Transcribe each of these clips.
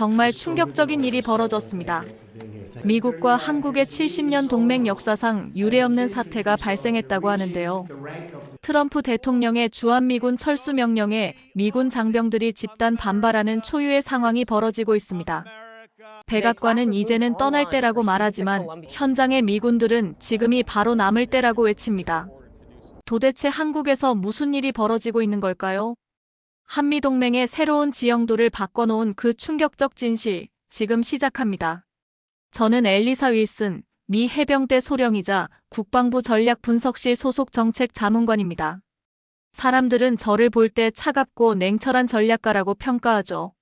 정말 충격적인 일이 벌어졌습니다. 미국과 한국의 70년 동맹 역사상 유례없는 사태가 발생했다고 하는데요. 트럼프 대통령의 주한미군 철수 명령에 미군 장병들이 집단 반발하는 초유의 상황이 벌어지고 있습니다. 백악관은 이제는 떠날 때라고 말하지만 현장의 미군들은 지금이 바로 남을 때라고 외칩니다. 도대체 한국에서 무슨 일이 벌어지고 있는 걸까요? 한미동맹의 새로운 지형도를 바꿔놓은 그 충격적 진실, 지금 시작합니다. 저는 엘리사 윌슨, 미 해병대 소령이자 국방부 전략분석실 소속 정책자문관입니다. 사람들은 저를 볼 때 차갑고 냉철한 전략가라고 평가하죠.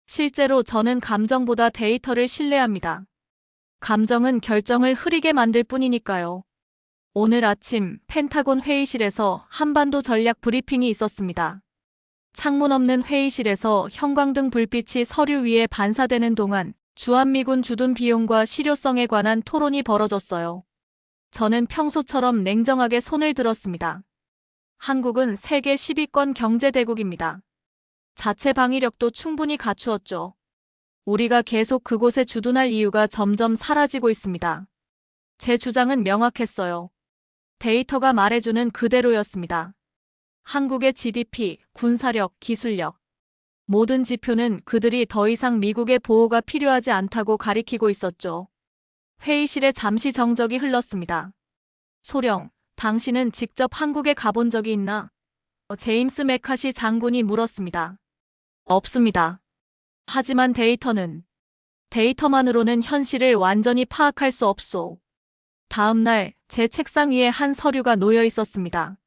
실제로 저는 감정보다 데이터를 신뢰합니다. 감정은 결정을 흐리게 만들 뿐이니까요. 오늘 아침 펜타곤 회의실에서 한반도 전략 브리핑이 있었습니다. 창문 없는 회의실에서 형광등 불빛이 서류 위에 반사되는 동안 주한미군 주둔 비용과 실효성에 관한 토론이 벌어졌어요. 저는 평소처럼 냉정하게 손을 들었습니다. 한국은 세계 10위권 경제대국입니다. 자체 방위력도 충분히 갖추었죠. 우리가 계속 그곳에 주둔할 이유가 점점 사라지고 있습니다. 제 주장은 명확했어요. 데이터가 말해주는 그대로였습니다. 한국의 GDP, 군사력, 기술력. 모든 지표는 그들이 더 이상 미국의 보호가 필요하지 않다고 가리키고 있었죠. 회의실에 잠시 정적이 흘렀습니다. 소령, 당신은 직접 한국에 가본 적이 있나? 제임스 맥카시 장군이 물었습니다. 없습니다. 하지만 데이터만으로는 현실을 완전히 파악할 수 없소. 다음 날 제 책상 위에 한 서류가 놓여 있었습니다.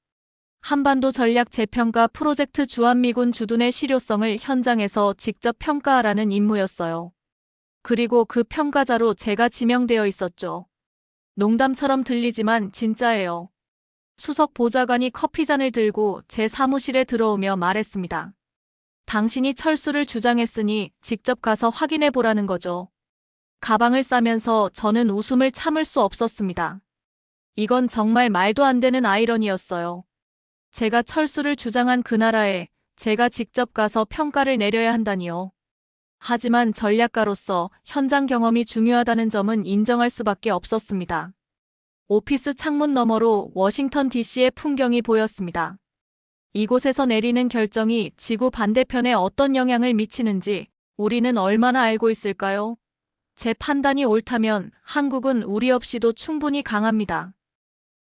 한반도 전략 재평가 프로젝트 주한미군 주둔의 실효성을 현장에서 직접 평가하라는 임무였어요. 그리고 그 평가자로 제가 지명되어 있었죠. 농담처럼 들리지만 진짜예요. 수석 보좌관이 커피잔을 들고 제 사무실에 들어오며 말했습니다. 당신이 철수를 주장했으니 직접 가서 확인해 보라는 거죠. 가방을 싸면서 저는 웃음을 참을 수 없었습니다. 이건 정말 말도 안 되는 아이러니였어요. 제가 철수를 주장한 그 나라에 제가 직접 가서 평가를 내려야 한다니요. 하지만 전략가로서 현장 경험이 중요하다는 점은 인정할 수밖에 없었습니다. 오피스 창문 너머로 워싱턴 DC의 풍경이 보였습니다. 이곳에서 내리는 결정이 지구 반대편에 어떤 영향을 미치는지 우리는 얼마나 알고 있을까요? 제 판단이 옳다면 한국은 우리 없이도 충분히 강합니다.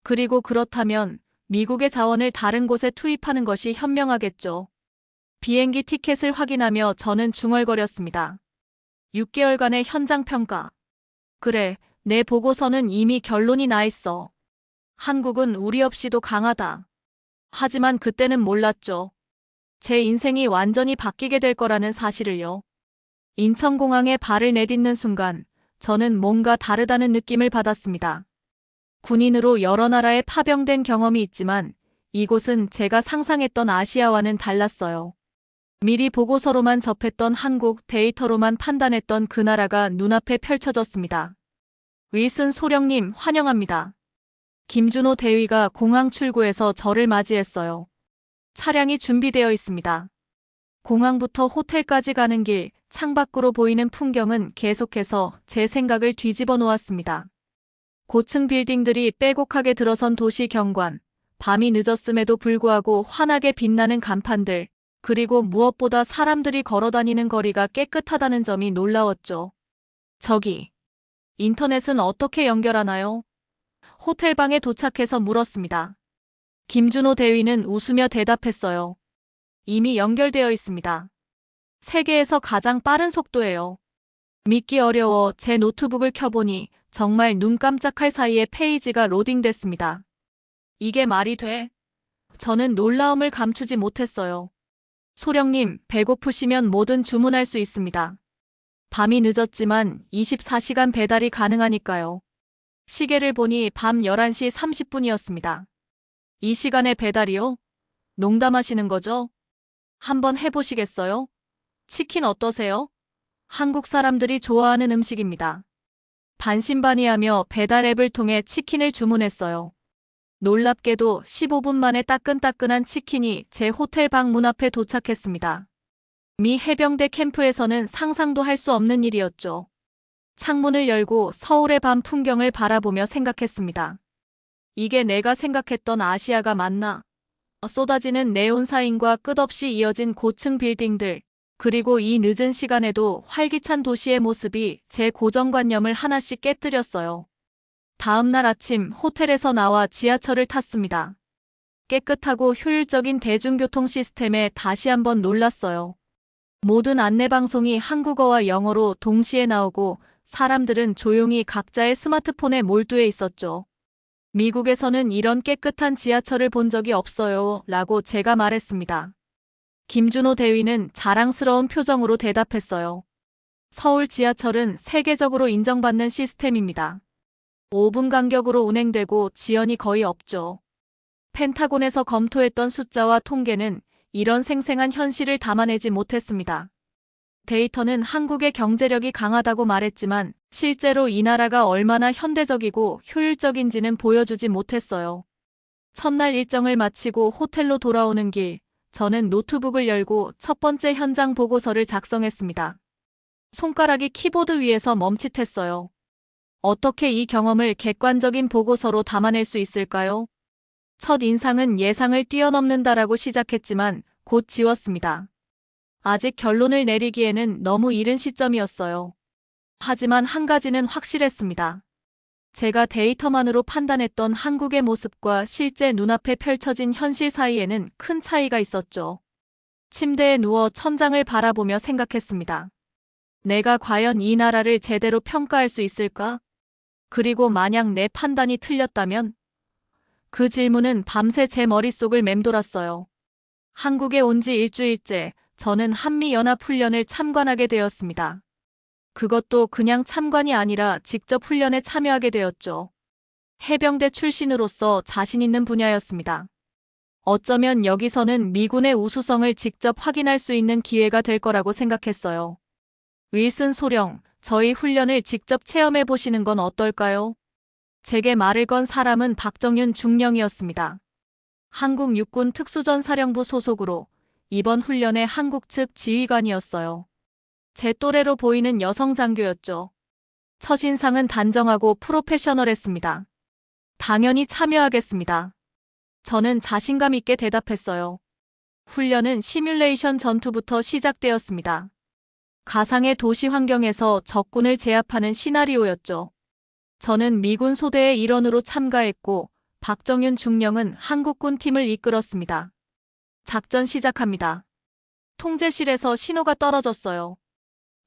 그리고 그렇다면 미국의 자원을 다른 곳에 투입하는 것이 현명하겠죠. 비행기 티켓을 확인하며 저는 중얼거렸습니다. 6개월간의 현장 평가. 그래, 내 보고서는 이미 결론이 나 있어. 한국은 우리 없이도 강하다. 하지만 그때는 몰랐죠. 제 인생이 완전히 바뀌게 될 거라는 사실을요. 인천공항에 발을 내딛는 순간 저는 뭔가 다르다는 느낌을 받았습니다. 군인으로 여러 나라에 파병된 경험이 있지만 이곳은 제가 상상했던 아시아와는 달랐어요. 미리 보고서로만 접했던 한국, 데이터로만 판단했던 그 나라가 눈앞에 펼쳐졌습니다. 윌슨 소령님 환영합니다. 김준호 대위가 공항 출구에서 저를 맞이했어요. 차량이 준비되어 있습니다. 공항부터 호텔까지 가는 길, 창밖으로 보이는 풍경은 계속해서 제 생각을 뒤집어 놓았습니다. 고층 빌딩들이 빼곡하게 들어선 도시 경관, 밤이 늦었음에도 불구하고 환하게 빛나는 간판들, 그리고 무엇보다 사람들이 걸어다니는 거리가 깨끗하다는 점이 놀라웠죠. 저기, 인터넷은 어떻게 연결하나요? 호텔방에 도착해서 물었습니다. 김준호 대위는 웃으며 대답했어요. 이미 연결되어 있습니다. 세계에서 가장 빠른 속도예요. 믿기 어려워 제 노트북을 켜보니 정말 눈 깜짝할 사이에 페이지가 로딩됐습니다. 이게 말이 돼? 저는 놀라움을 감추지 못했어요. 소령님, 배고프시면 뭐든 주문할 수 있습니다. 밤이 늦었지만 24시간 배달이 가능하니까요. 시계를 보니 밤 11시 30분이었습니다. 이 시간에 배달이요? 농담하시는 거죠? 한번 해보시겠어요? 치킨 어떠세요? 한국 사람들이 좋아하는 음식입니다. 반신반의하며 배달 앱을 통해 치킨을 주문했어요. 놀랍게도 15분 만에 따끈따끈한 치킨이 제 호텔 방 문 앞에 도착했습니다. 미 해병대 캠프에서는 상상도 할 수 없는 일이었죠. 창문을 열고 서울의 밤 풍경을 바라보며 생각했습니다. 이게 내가 생각했던 아시아가 맞나? 쏟아지는 네온사인과 끝없이 이어진 고층 빌딩들, 그리고 이 늦은 시간에도 활기찬 도시의 모습이 제 고정관념을 하나씩 깨뜨렸어요. 다음 날 아침 호텔에서 나와 지하철을 탔습니다. 깨끗하고 효율적인 대중교통 시스템에 다시 한번 놀랐어요. 모든 안내방송이 한국어와 영어로 동시에 나오고 사람들은 조용히 각자의 스마트폰에 몰두해 있었죠. 미국에서는 이런 깨끗한 지하철을 본 적이 없어요 라고 제가 말했습니다. 김준호 대위는 자랑스러운 표정으로 대답했어요. 서울 지하철은 세계적으로 인정받는 시스템입니다. 5분 간격으로 운행되고 지연이 거의 없죠. 펜타곤에서 검토했던 숫자와 통계는 이런 생생한 현실을 담아내지 못했습니다. 데이터는 한국의 경제력이 강하다고 말했지만 실제로 이 나라가 얼마나 현대적이고 효율적인지는 보여주지 못했어요. 첫날 일정을 마치고 호텔로 돌아오는 길, 저는 노트북을 열고 첫 번째 현장 보고서를 작성했습니다. 손가락이 키보드 위에서 멈칫했어요. 어떻게 이 경험을 객관적인 보고서로 담아낼 수 있을까요? 첫 인상은 예상을 뛰어넘는다라고 시작했지만 곧 지웠습니다. 아직 결론을 내리기에는 너무 이른 시점이었어요. 하지만 한 가지는 확실했습니다. 제가 데이터만으로 판단했던 한국의 모습과 실제 눈앞에 펼쳐진 현실 사이에는 큰 차이가 있었죠. 침대에 누워 천장을 바라보며 생각했습니다. 내가 과연 이 나라를 제대로 평가할 수 있을까? 그리고 만약 내 판단이 틀렸다면? 그 질문은 밤새 제 머릿속을 맴돌았어요. 한국에 온 지 일주일째 저는 한미연합훈련을 참관하게 되었습니다. 그것도 그냥 참관이 아니라 직접 훈련에 참여하게 되었죠. 해병대 출신으로서 자신 있는 분야였습니다. 어쩌면 여기서는 미군의 우수성을 직접 확인할 수 있는 기회가 될 거라고 생각했어요. 윌슨 소령, 저희 훈련을 직접 체험해 보시는 건 어떨까요? 제게 말을 건 사람은 박정윤 중령이었습니다. 한국 육군 특수전사령부 소속으로 이번 훈련의 한국 측 지휘관이었어요. 제 또래로 보이는 여성 장교였죠. 첫인상은 단정하고 프로페셔널했습니다. 당연히 참여하겠습니다. 저는 자신감 있게 대답했어요. 훈련은 시뮬레이션 전투부터 시작되었습니다. 가상의 도시 환경에서 적군을 제압하는 시나리오였죠. 저는 미군 소대의 일원으로 참가했고 박정윤 중령은 한국군 팀을 이끌었습니다. 작전 시작합니다. 통제실에서 신호가 떨어졌어요.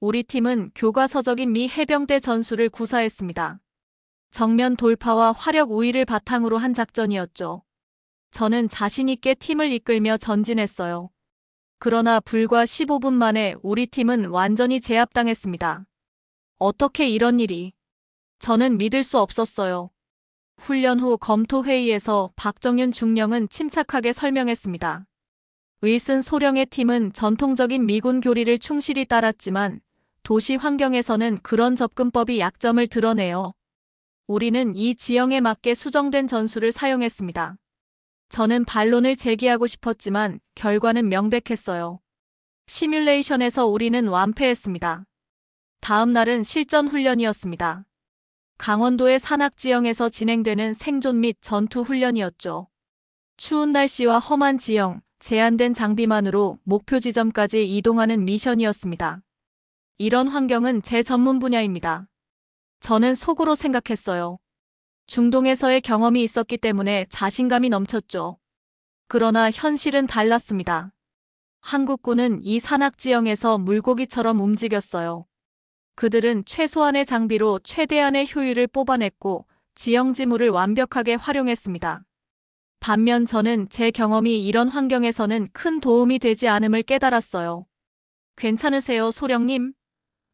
우리 팀은 교과서적인 미 해병대 전술을 구사했습니다. 정면 돌파와 화력 우위를 바탕으로 한 작전이었죠. 저는 자신 있게 팀을 이끌며 전진했어요. 그러나 불과 15분 만에 우리 팀은 완전히 제압당했습니다. 어떻게 이런 일이? 저는 믿을 수 없었어요. 훈련 후 검토 회의에서 박정윤 중령은 침착하게 설명했습니다. 윌슨 소령의 팀은 전통적인 미군 교리를 충실히 따랐지만 도시 환경에서는 그런 접근법이 약점을 드러내요. 우리는 이 지형에 맞게 수정된 전술을 사용했습니다. 저는 반론을 제기하고 싶었지만 결과는 명백했어요. 시뮬레이션에서 우리는 완패했습니다. 다음 날은 실전 훈련이었습니다. 강원도의 산악 지형에서 진행되는 생존 및 전투 훈련이었죠. 추운 날씨와 험한 지형, 제한된 장비만으로 목표 지점까지 이동하는 미션이었습니다. 이런 환경은 제 전문 분야입니다. 저는 속으로 생각했어요. 중동에서의 경험이 있었기 때문에 자신감이 넘쳤죠. 그러나 현실은 달랐습니다. 한국군은 이 산악 지형에서 물고기처럼 움직였어요. 그들은 최소한의 장비로 최대한의 효율을 뽑아냈고 지형 지물을 완벽하게 활용했습니다. 반면 저는 제 경험이 이런 환경에서는 큰 도움이 되지 않음을 깨달았어요. 괜찮으세요, 소령님?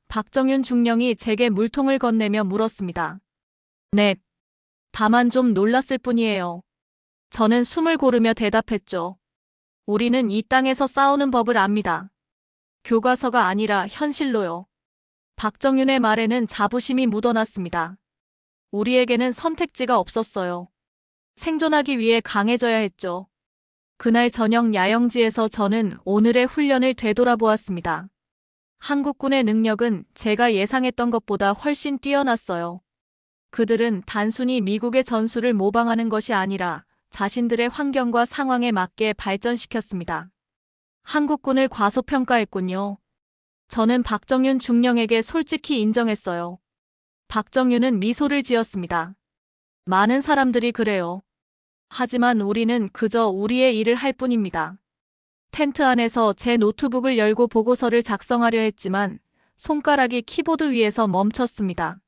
박정윤 중령이 제게 물통을 건네며 물었습니다. 네. 다만 좀 놀랐을 뿐이에요. 저는 숨을 고르며 대답했죠. 우리는 이 땅에서 싸우는 법을 압니다. 교과서가 아니라 현실로요. 박정윤의 말에는 자부심이 묻어났습니다. 우리에게는 선택지가 없었어요. 생존하기 위해 강해져야 했죠. 그날 저녁 야영지에서 저는 오늘의 훈련을 되돌아보았습니다. 한국군의 능력은 제가 예상했던 것보다 훨씬 뛰어났어요. 그들은 단순히 미국의 전술을 모방하는 것이 아니라 자신들의 환경과 상황에 맞게 발전시켰습니다. 한국군을 과소평가했군요. 저는 박정윤 중령에게 솔직히 인정했어요. 박정윤은 미소를 지었습니다. 많은 사람들이 그래요. 하지만 우리는 그저 우리의 일을 할 뿐입니다. 텐트 안에서 제 노트북을 열고 보고서를 작성하려 했지만 손가락이 키보드 위에서 멈췄습니다.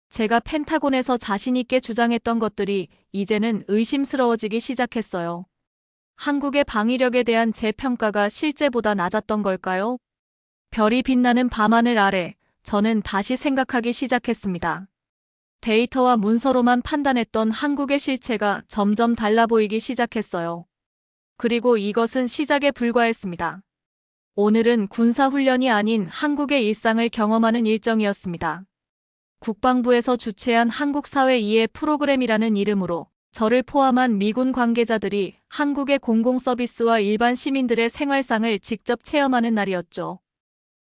제가 펜타곤에서 자신있게 주장했던 것들이 이제는 의심스러워지기 시작했어요. 한국의 방위력에 대한 제 평가가 실제보다 낮았던 걸까요? 별이 빛나는 밤하늘 아래 저는 다시 생각하기 시작했습니다. 데이터와 문서로만 판단했던 한국의 실체가 점점 달라 보이기 시작했어요. 그리고 이것은 시작에 불과했습니다. 오늘은 군사훈련이 아닌 한국의 일상을 경험하는 일정이었습니다. 국방부에서 주최한 한국사회 이해 프로그램이라는 이름으로 저를 포함한 미군 관계자들이 한국의 공공서비스와 일반 시민들의 생활상을 직접 체험하는 날이었죠.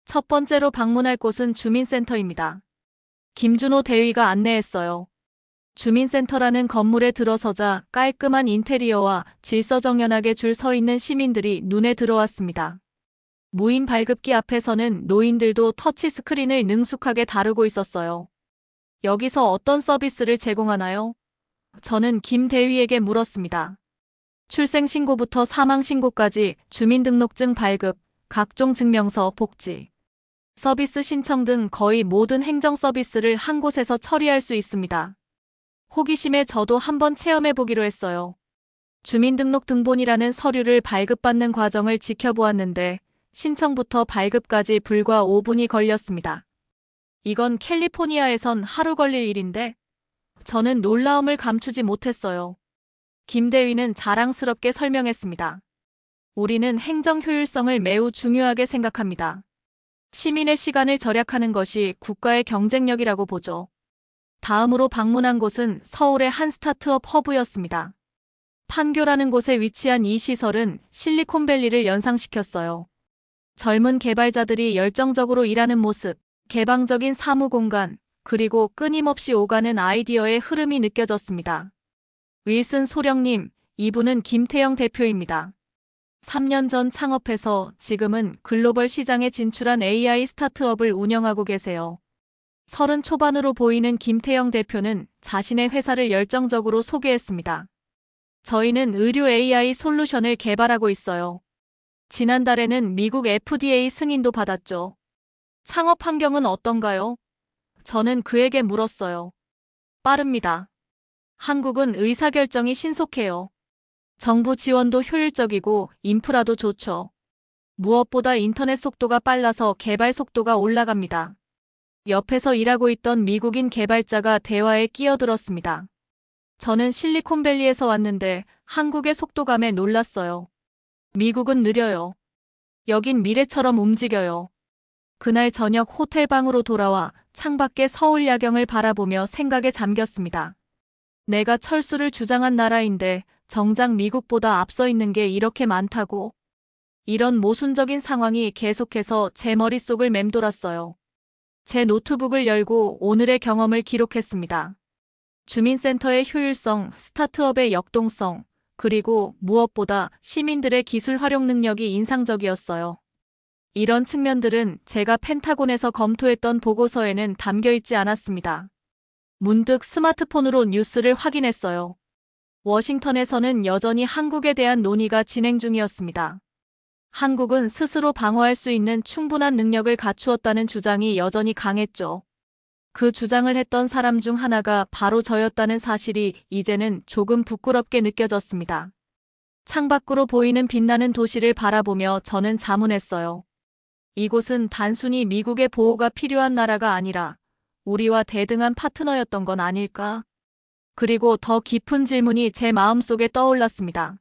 첫 번째로 방문할 곳은 주민센터입니다. 김준호 대위가 안내했어요. 주민센터라는 건물에 들어서자 깔끔한 인테리어와 질서정연하게 줄 서 있는 시민들이 눈에 들어왔습니다. 무인 발급기 앞에서는 노인들도 터치스크린을 능숙하게 다루고 있었어요. 여기서 어떤 서비스를 제공하나요? 저는 김 대위에게 물었습니다. 출생신고부터 사망신고까지 주민등록증 발급, 각종 증명서, 복지, 서비스 신청 등 거의 모든 행정 서비스를 한 곳에서 처리할 수 있습니다. 호기심에 저도 한번 체험해보기로 했어요. 주민등록 등본이라는 서류를 발급받는 과정을 지켜보았는데 신청부터 발급까지 불과 5분이 걸렸습니다. 이건 캘리포니아에선 하루 걸릴 일인데 저는 놀라움을 감추지 못했어요. 김 대위는 자랑스럽게 설명했습니다. 우리는 행정 효율성을 매우 중요하게 생각합니다. 시민의 시간을 절약하는 것이 국가의 경쟁력이라고 보죠. 다음으로 방문한 곳은 서울의 한 스타트업 허브였습니다. 판교라는 곳에 위치한 이 시설은 실리콘밸리를 연상시켰어요. 젊은 개발자들이 열정적으로 일하는 모습, 개방적인 사무 공간, 그리고 끊임없이 오가는 아이디어의 흐름이 느껴졌습니다. 윌슨 소령님, 이분은 김태영 대표입니다. 3년 전 창업해서 지금은 글로벌 시장에 진출한 AI 스타트업을 운영하고 계세요. 30 초반으로 보이는 김태영 대표는 자신의 회사를 열정적으로 소개했습니다. 저희는 의료 AI 솔루션을 개발하고 있어요. 지난달에는 미국 FDA 승인도 받았죠. 창업 환경은 어떤가요? 저는 그에게 물었어요. 빠릅니다. 한국은 의사결정이 신속해요. 정부 지원도 효율적이고 인프라도 좋죠. 무엇보다 인터넷 속도가 빨라서 개발 속도가 올라갑니다. 옆에서 일하고 있던 미국인 개발자가 대화에 끼어들었습니다. 저는 실리콘밸리에서 왔는데 한국의 속도감에 놀랐어요. 미국은 느려요. 여긴 미래처럼 움직여요. 그날 저녁 호텔 방으로 돌아와 창밖의 서울 야경을 바라보며 생각에 잠겼습니다. 내가 철수를 주장한 나라인데 정작 미국보다 앞서 있는 게 이렇게 많다고? 이런 모순적인 상황이 계속해서 제 머릿속을 맴돌았어요. 제 노트북을 열고 오늘의 경험을 기록했습니다. 주민센터의 효율성, 스타트업의 역동성, 그리고 무엇보다 시민들의 기술 활용 능력이 인상적이었어요. 이런 측면들은 제가 펜타곤에서 검토했던 보고서에는 담겨 있지 않았습니다. 문득 스마트폰으로 뉴스를 확인했어요. 워싱턴에서는 여전히 한국에 대한 논의가 진행 중이었습니다. 한국은 스스로 방어할 수 있는 충분한 능력을 갖추었다는 주장이 여전히 강했죠. 그 주장을 했던 사람 중 하나가 바로 저였다는 사실이 이제는 조금 부끄럽게 느껴졌습니다. 창밖으로 보이는 빛나는 도시를 바라보며 저는 자문했어요. 이곳은 단순히 미국의 보호가 필요한 나라가 아니라 우리와 대등한 파트너였던 건 아닐까? 그리고 더 깊은 질문이 제 마음속에 떠올랐습니다.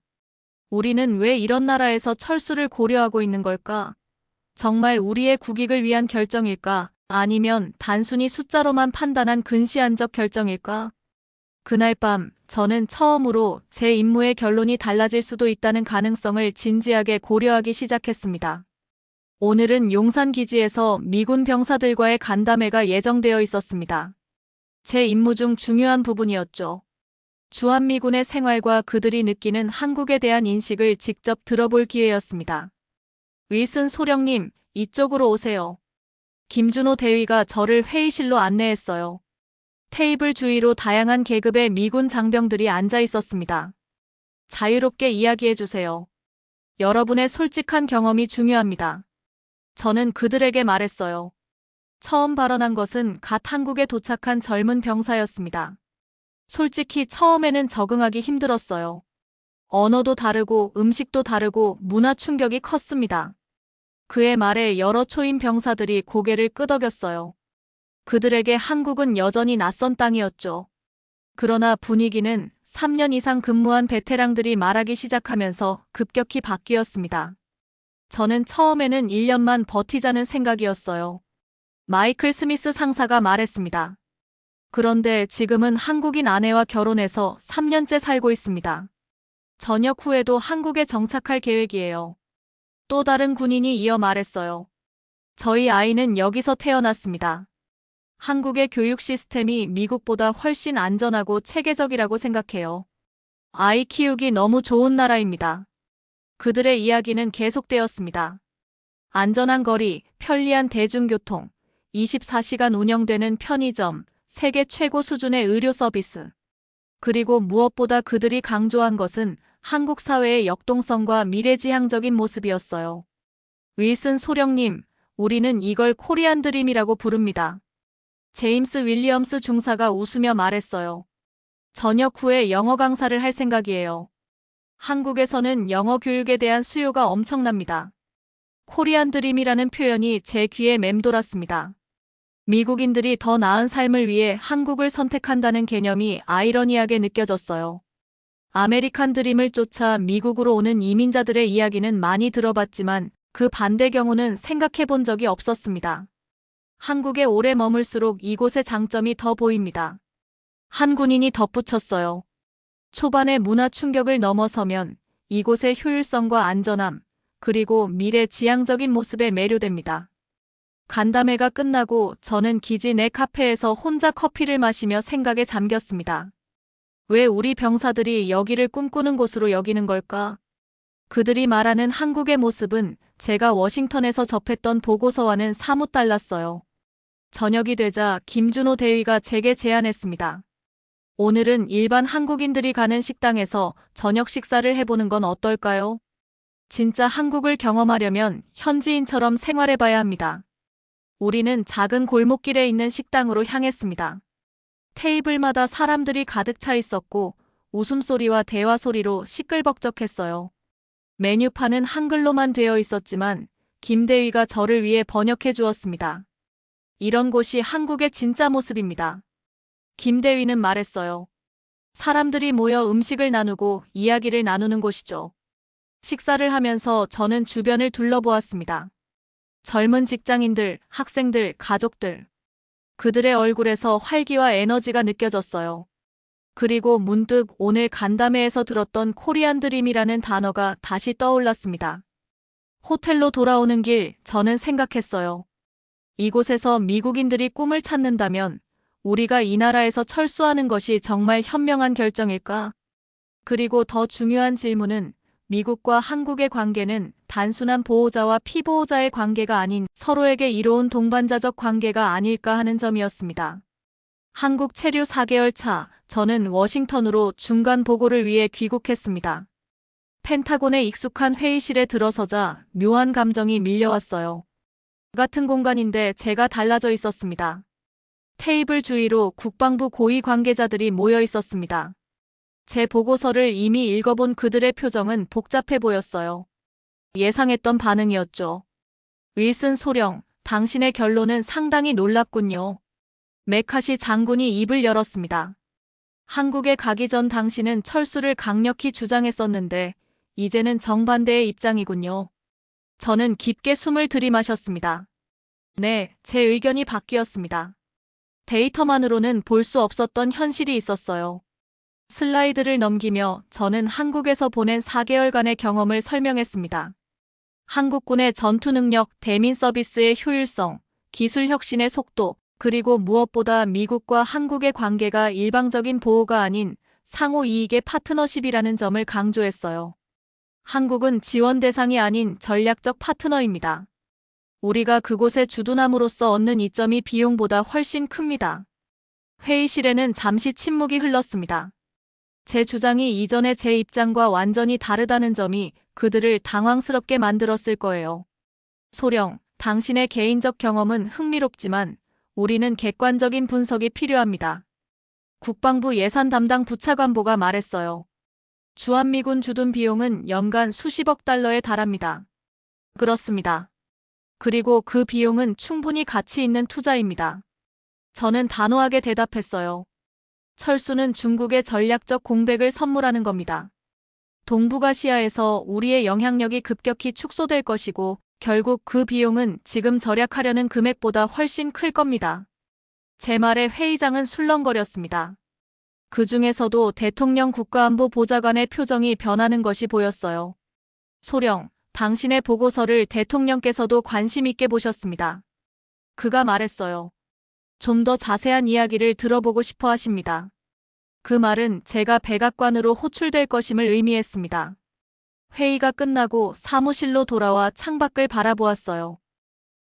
우리는 왜 이런 나라에서 철수를 고려하고 있는 걸까? 정말 우리의 국익을 위한 결정일까? 아니면 단순히 숫자로만 판단한 근시안적 결정일까? 그날 밤 저는 처음으로 제 임무의 결론이 달라질 수도 있다는 가능성을 진지하게 고려하기 시작했습니다. 오늘은 용산 기지에서 미군 병사들과의 간담회가 예정되어 있었습니다. 제 임무 중 중요한 부분이었죠. 주한미군의 생활과 그들이 느끼는 한국에 대한 인식을 직접 들어볼 기회였습니다. 윌슨 소령님, 이쪽으로 오세요. 김준호 대위가 저를 회의실로 안내했어요. 테이블 주위로 다양한 계급의 미군 장병들이 앉아 있었습니다. 자유롭게 이야기해 주세요. 여러분의 솔직한 경험이 중요합니다. 저는 그들에게 말했어요. 처음 발언한 것은 갓 한국에 도착한 젊은 병사였습니다. 솔직히 처음에는 적응하기 힘들었어요. 언어도 다르고 음식도 다르고 문화 충격이 컸습니다. 그의 말에 여러 초임 병사들이 고개를 끄덕였어요. 그들에게 한국은 여전히 낯선 땅이었죠. 그러나 분위기는 3년 이상 근무한 베테랑들이 말하기 시작하면서 급격히 바뀌었습니다. 저는 처음에는 1년만 버티자는 생각이었어요. 마이클 스미스 상사가 말했습니다. 그런데 지금은 한국인 아내와 결혼해서 3년째 살고 있습니다. 전역 후에도 한국에 정착할 계획이에요. 또 다른 군인이 이어 말했어요. 저희 아이는 여기서 태어났습니다. 한국의 교육 시스템이 미국보다 훨씬 안전하고 체계적이라고 생각해요. 아이 키우기 너무 좋은 나라입니다. 그들의 이야기는 계속되었습니다. 안전한 거리, 편리한 대중교통, 24시간 운영되는 편의점, 세계 최고 수준의 의료 서비스. 그리고 무엇보다 그들이 강조한 것은 한국 사회의 역동성과 미래지향적인 모습이었어요. 윌슨 소령님, 우리는 이걸 코리안 드림이라고 부릅니다. 제임스 윌리엄스 중사가 웃으며 말했어요. 전역 후에 영어 강사를 할 생각이에요. 한국에서는 영어 교육에 대한 수요가 엄청납니다. 코리안 드림이라는 표현이 제 귀에 맴돌았습니다. 미국인들이 더 나은 삶을 위해 한국을 선택한다는 개념이 아이러니하게 느껴졌어요. 아메리칸 드림을 쫓아 미국으로 오는 이민자들의 이야기는 많이 들어봤지만 그 반대 경우는 생각해 본 적이 없었습니다. 한국에 오래 머물수록 이곳의 장점이 더 보입니다. 한 군인이 덧붙였어요. 초반의 문화 충격을 넘어서면 이곳의 효율성과 안전함, 그리고 미래 지향적인 모습에 매료됩니다. 간담회가 끝나고 저는 기지 내 카페에서 혼자 커피를 마시며 생각에 잠겼습니다. 왜 우리 병사들이 여기를 꿈꾸는 곳으로 여기는 걸까? 그들이 말하는 한국의 모습은 제가 워싱턴에서 접했던 보고서와는 사뭇 달랐어요. 저녁이 되자 김준호 대위가 제게 제안했습니다. 오늘은 일반 한국인들이 가는 식당에서 저녁 식사를 해보는 건 어떨까요? 진짜 한국을 경험하려면 현지인처럼 생활해봐야 합니다. 우리는 작은 골목길에 있는 식당으로 향했습니다. 테이블마다 사람들이 가득 차 있었고 웃음소리와 대화 소리로 시끌벅적했어요. 메뉴판은 한글로만 되어 있었지만 김 대위가 저를 위해 번역해 주었습니다. 이런 곳이 한국의 진짜 모습입니다. 김 대위는 말했어요. 사람들이 모여 음식을 나누고 이야기를 나누는 곳이죠. 식사를 하면서 저는 주변을 둘러보았습니다. 젊은 직장인들, 학생들, 가족들. 그들의 얼굴에서 활기와 에너지가 느껴졌어요. 그리고 문득 오늘 간담회에서 들었던 코리안 드림이라는 단어가 다시 떠올랐습니다. 호텔로 돌아오는 길, 저는 생각했어요. 이곳에서 미국인들이 꿈을 찾는다면 우리가 이 나라에서 철수하는 것이 정말 현명한 결정일까? 그리고 더 중요한 질문은 미국과 한국의 관계는 단순한 보호자와 피보호자의 관계가 아닌 서로에게 이로운 동반자적 관계가 아닐까 하는 점이었습니다. 한국 체류 4개월 차, 저는 워싱턴으로 중간 보고를 위해 귀국했습니다. 펜타곤에 익숙한 회의실에 들어서자 묘한 감정이 밀려왔어요. 같은 공간인데 제가 달라져 있었습니다. 테이블 주위로 국방부 고위 관계자들이 모여 있었습니다. 제 보고서를 이미 읽어본 그들의 표정은 복잡해 보였어요. 예상했던 반응이었죠. 윌슨 소령, 당신의 결론은 상당히 놀랍군요. 메카시 장군이 입을 열었습니다. 한국에 가기 전 당신은 철수를 강력히 주장했었는데 이제는 정반대의 입장이군요. 저는 깊게 숨을 들이마셨습니다. 네, 제 의견이 바뀌었습니다. 데이터만으로는 볼 수 없었던 현실이 있었어요. 슬라이드를 넘기며 저는 한국에서 보낸 4개월간의 경험을 설명했습니다. 한국군의 전투 능력, 대민 서비스의 효율성, 기술 혁신의 속도, 그리고 무엇보다 미국과 한국의 관계가 일방적인 보호가 아닌 상호 이익의 파트너십이라는 점을 강조했어요. 한국은 지원 대상이 아닌 전략적 파트너입니다. 우리가 그곳에 주둔함으로써 얻는 이점이 비용보다 훨씬 큽니다. 회의실에는 잠시 침묵이 흘렀습니다. 제 주장이 이전의 제 입장과 완전히 다르다는 점이 그들을 당황스럽게 만들었을 거예요. 소령, 당신의 개인적 경험은 흥미롭지만 우리는 객관적인 분석이 필요합니다. 국방부 예산 담당 부차관보가 말했어요. 주한미군 주둔 비용은 연간 수십억 달러에 달합니다. 그렇습니다. 그리고 그 비용은 충분히 가치 있는 투자입니다. 저는 단호하게 대답했어요. 철수는 중국의 전략적 공백을 선물하는 겁니다. 동북아시아에서 우리의 영향력이 급격히 축소될 것이고 결국 그 비용은 지금 절약하려는 금액보다 훨씬 클 겁니다. 제 말에 회의장은 술렁거렸습니다. 그 중에서도 대통령 국가안보보좌관의 표정이 변하는 것이 보였어요. 소령, 당신의 보고서를 대통령께서도 관심 있게 보셨습니다. 그가 말했어요. 좀 더 자세한 이야기를 들어보고 싶어 하십니다. 그 말은 제가 백악관으로 호출될 것임을 의미했습니다. 회의가 끝나고 사무실로 돌아와 창밖을 바라보았어요.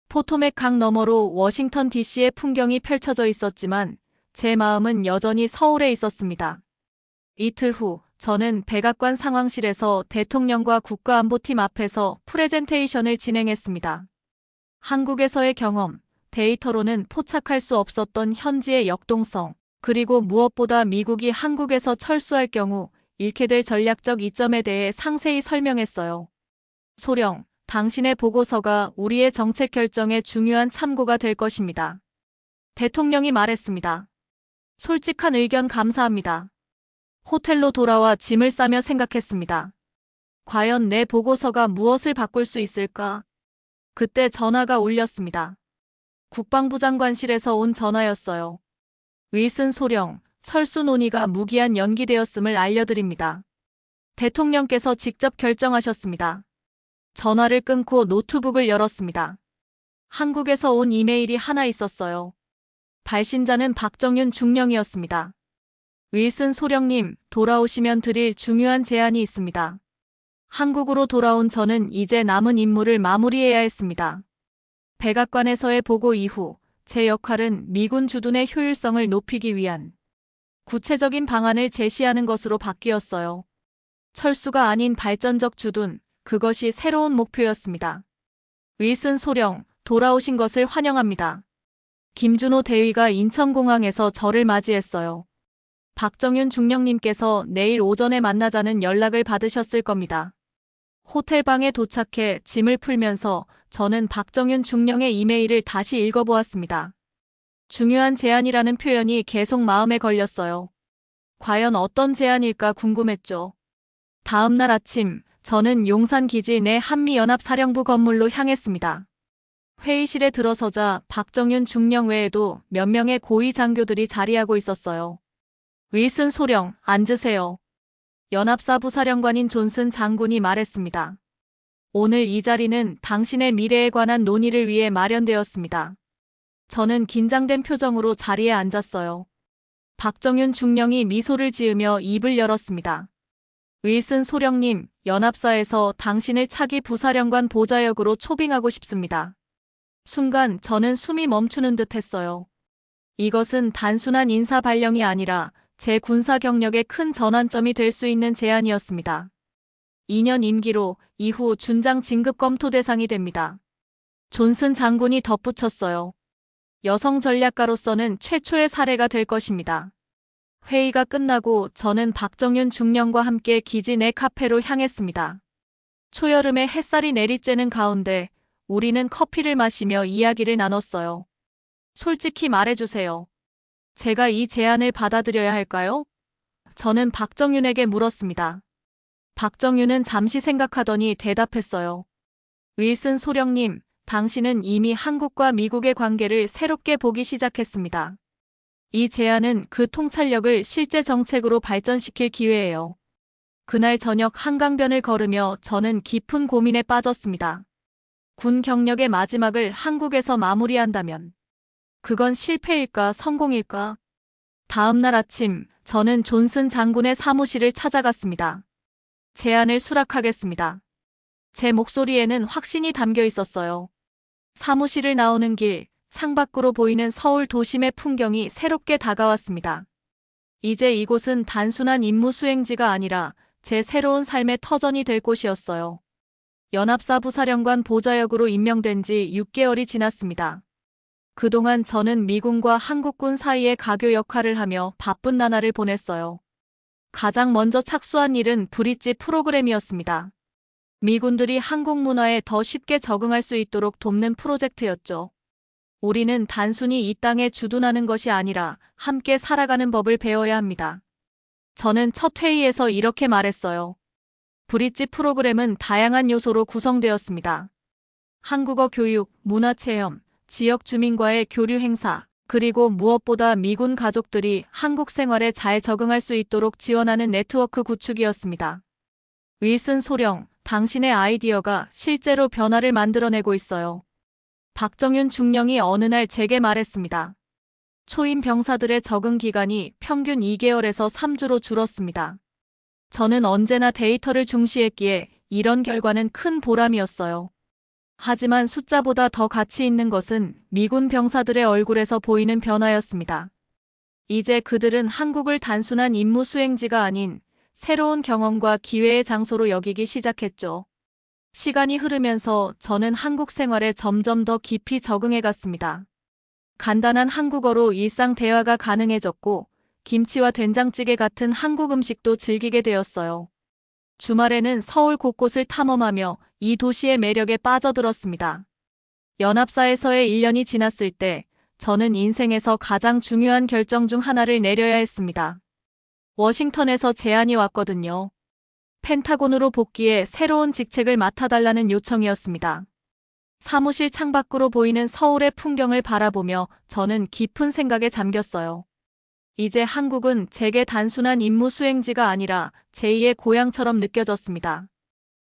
포토맥 강 너머로 워싱턴 DC의 풍경이 펼쳐져 있었지만 제 마음은 여전히 서울에 있었습니다. 이틀 후 저는 백악관 상황실에서 대통령과 국가안보팀 앞에서 프레젠테이션을 진행했습니다. 한국에서의 경험, 데이터로는 포착할 수 없었던 현지의 역동성, 그리고 무엇보다 미국이 한국에서 철수할 경우 잃게 될 전략적 이점에 대해 상세히 설명했어요. 소령, 당신의 보고서가 우리의 정책 결정에 중요한 참고가 될 것입니다. 대통령이 말했습니다. 솔직한 의견 감사합니다. 호텔로 돌아와 짐을 싸며 생각했습니다. 과연 내 보고서가 무엇을 바꿀 수 있을까? 그때 전화가 울렸습니다. 국방부 장관실에서 온 전화였어요. 윌슨 소령, 철수 논의가 무기한 연기되었음을 알려드립니다. 대통령께서 직접 결정하셨습니다. 전화를 끊고 노트북을 열었습니다. 한국에서 온 이메일이 하나 있었어요. 발신자는 박정윤 중령이었습니다. 윌슨 소령님, 돌아오시면 드릴 중요한 제안이 있습니다. 한국으로 돌아온 저는 이제 남은 임무를 마무리해야 했습니다. 백악관에서의 보고 이후 제 역할은 미군 주둔의 효율성을 높이기 위한 구체적인 방안을 제시하는 것으로 바뀌었어요. 철수가 아닌 발전적 주둔, 그것이 새로운 목표였습니다. 윌슨 소령, 돌아오신 것을 환영합니다. 김준호 대위가 인천공항에서 저를 맞이했어요. 박정윤 중령님께서 내일 오전에 만나자는 연락을 받으셨을 겁니다. 호텔방에 도착해 짐을 풀면서 저는 박정윤 중령의 이메일을 다시 읽어보았습니다. 중요한 제안이라는 표현이 계속 마음에 걸렸어요. 과연 어떤 제안일까 궁금했죠. 다음 날 아침, 저는 용산기지 내 한미연합사령부 건물로 향했습니다. 회의실에 들어서자 박정윤 중령 외에도 몇 명의 고위 장교들이 자리하고 있었어요. 윌슨 소령, 앉으세요. 연합사부 사령관인 존슨 장군이 말했습니다. 오늘 이 자리는 당신의 미래에 관한 논의를 위해 마련되었습니다. 저는 긴장된 표정으로 자리에 앉았어요. 박정윤 중령이 미소를 지으며 입을 열었습니다. 윌슨 소령님, 연합사에서 당신을 차기 부사령관 보좌역으로 초빙하고 싶습니다. 순간 저는 숨이 멈추는 듯 했어요. 이것은 단순한 인사 발령이 아니라 제 군사 경력의 큰 전환점이 될 수 있는 제안이었습니다. 2년 임기로 이후 준장 진급 검토 대상이 됩니다. 존슨 장군이 덧붙였어요. 여성 전략가로서는 최초의 사례가 될 것입니다. 회의가 끝나고 저는 박정윤 중령과 함께 기지 내 카페로 향했습니다. 초여름에 햇살이 내리쬐는 가운데 우리는 커피를 마시며 이야기를 나눴어요. 솔직히 말해주세요. 제가 이 제안을 받아들여야 할까요? 저는 박정윤에게 물었습니다. 박정윤은 잠시 생각하더니 대답했어요. 윌슨 소령님, 당신은 이미 한국과 미국의 관계를 새롭게 보기 시작했습니다. 이 제안은 그 통찰력을 실제 정책으로 발전시킬 기회예요. 그날 저녁 한강변을 걸으며 저는 깊은 고민에 빠졌습니다. 군 경력의 마지막을 한국에서 마무리한다면 그건 실패일까 성공일까? 다음 날 아침 저는 존슨 장군의 사무실을 찾아갔습니다. 제안을 수락하겠습니다. 제 목소리에는 확신이 담겨 있었어요. 사무실을 나오는 길, 창밖으로 보이는 서울 도심의 풍경이 새롭게 다가왔습니다. 이제 이곳은 단순한 임무 수행지가 아니라 제 새로운 삶의 터전이 될 곳이었어요. 연합사부 사령관 보좌역으로 임명된 지 6개월이 지났습니다. 그동안 저는 미군과 한국군 사이의 가교 역할을 하며 바쁜 나날을 보냈어요. 가장 먼저 착수한 일은 브릿지 프로그램이었습니다. 미군들이 한국 문화에 더 쉽게 적응할 수 있도록 돕는 프로젝트였죠. 우리는 단순히 이 땅에 주둔하는 것이 아니라 함께 살아가는 법을 배워야 합니다. 저는 첫 회의에서 이렇게 말했어요. 브릿지 프로그램은 다양한 요소로 구성되었습니다. 한국어 교육, 문화체험, 지역 주민과의 교류 행사, 그리고 무엇보다 미군 가족들이 한국 생활에 잘 적응할 수 있도록 지원하는 네트워크 구축이었습니다. 윌슨 소령, 당신의 아이디어가 실제로 변화를 만들어내고 있어요. 박정윤 중령이 어느 날 제게 말했습니다. 초임 병사들의 적응 기간이 평균 2개월에서 3주로 줄었습니다. 저는 언제나 데이터를 중시했기에 이런 결과는 큰 보람이었어요. 하지만 숫자보다 더 가치 있는 것은 미군 병사들의 얼굴에서 보이는 변화였습니다. 이제 그들은 한국을 단순한 임무 수행지가 아닌 새로운 경험과 기회의 장소로 여기기 시작했죠. 시간이 흐르면서 저는 한국 생활에 점점 더 깊이 적응해 갔습니다. 간단한 한국어로 일상 대화가 가능해졌고 김치와 된장찌개 같은 한국 음식도 즐기게 되었어요. 주말에는 서울 곳곳을 탐험하며 이 도시의 매력에 빠져들었습니다. 연합사에서의 1년이 지났을 때 저는 인생에서 가장 중요한 결정 중 하나를 내려야 했습니다. 워싱턴에서 제안이 왔거든요. 펜타곤으로 복귀해 새로운 직책을 맡아달라는 요청이었습니다. 사무실 창밖으로 보이는 서울의 풍경을 바라보며 저는 깊은 생각에 잠겼어요. 이제 한국은 제게 단순한 임무 수행지가 아니라 제2의 고향처럼 느껴졌습니다.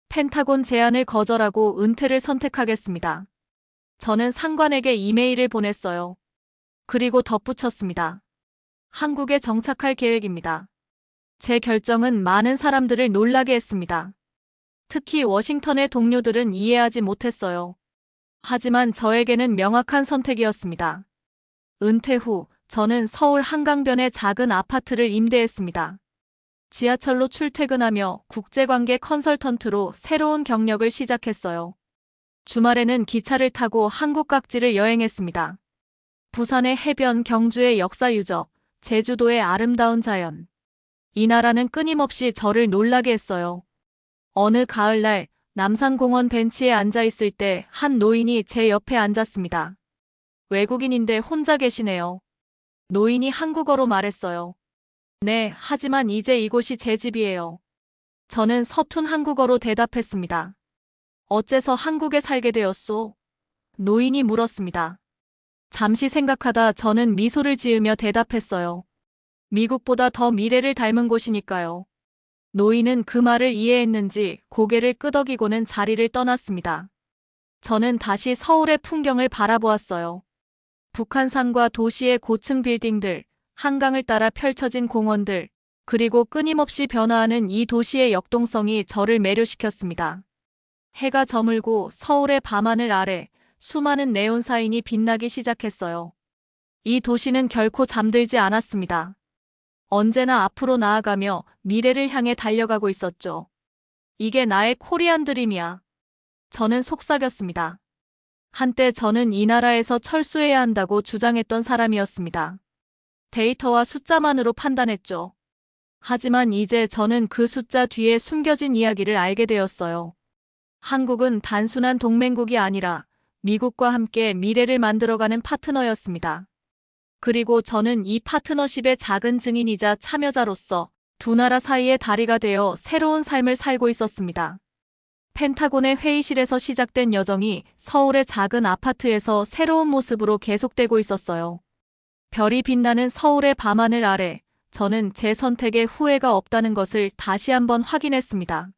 펜타곤 제안을 거절하고 은퇴를 선택하겠습니다. 저는 상관에게 이메일을 보냈어요. 그리고 덧붙였습니다. 한국에 정착할 계획입니다. 제 결정은 많은 사람들을 놀라게 했습니다. 특히 워싱턴의 동료들은 이해하지 못했어요. 하지만 저에게는 명확한 선택이었습니다. 은퇴 후 저는 서울 한강변의 작은 아파트를 임대했습니다. 지하철로 출퇴근하며 국제관계 컨설턴트로 새로운 경력을 시작했어요. 주말에는 기차를 타고 한국 각지를 여행했습니다. 부산의 해변, 경주의 역사 유적, 제주도의 아름다운 자연. 이 나라는 끊임없이 저를 놀라게 했어요. 어느 가을날 남산공원 벤치에 앉아 있을 때 한 노인이 제 옆에 앉았습니다. 외국인인데 혼자 계시네요. 노인이 한국어로 말했어요. 네, 하지만 이제 이곳이 제 집이에요. 저는 서툰 한국어로 대답했습니다. 어째서 한국에 살게 되었소? 노인이 물었습니다. 잠시 생각하다 저는 미소를 지으며 대답했어요. 미국보다 더 미래를 닮은 곳이니까요. 노인은 그 말을 이해했는지 고개를 끄덕이고는 자리를 떠났습니다. 저는 다시 서울의 풍경을 바라보았어요. 북한산과 도시의 고층 빌딩들, 한강을 따라 펼쳐진 공원들, 그리고 끊임없이 변화하는 이 도시의 역동성이 저를 매료시켰습니다. 해가 저물고 서울의 밤하늘 아래 수많은 네온 사인이 빛나기 시작했어요. 이 도시는 결코 잠들지 않았습니다. 언제나 앞으로 나아가며 미래를 향해 달려가고 있었죠. 이게 나의 코리안 드림이야. 저는 속삭였습니다. 한때 저는 이 나라에서 철수해야 한다고 주장했던 사람이었습니다. 데이터와 숫자만으로 판단했죠. 하지만 이제 저는 그 숫자 뒤에 숨겨진 이야기를 알게 되었어요. 한국은 단순한 동맹국이 아니라 미국과 함께 미래를 만들어가는 파트너였습니다. 그리고 저는 이 파트너십의 작은 증인이자 참여자로서 두 나라 사이의 다리가 되어 새로운 삶을 살고 있었습니다. 펜타곤의 회의실에서 시작된 여정이 서울의 작은 아파트에서 새로운 모습으로 계속되고 있었어요. 별이 빛나는 서울의 밤하늘 아래 저는 제 선택에 후회가 없다는 것을 다시 한번 확인했습니다.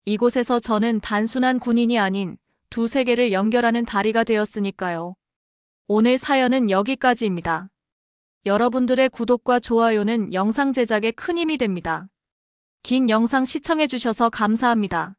이곳에서 저는 단순한 군인이 아닌 두 세계를 연결하는 다리가 되었으니까요. 오늘 사연은 여기까지입니다. 여러분들의 구독과 좋아요는 영상 제작에 큰 힘이 됩니다. 긴 영상 시청해주셔서 감사합니다.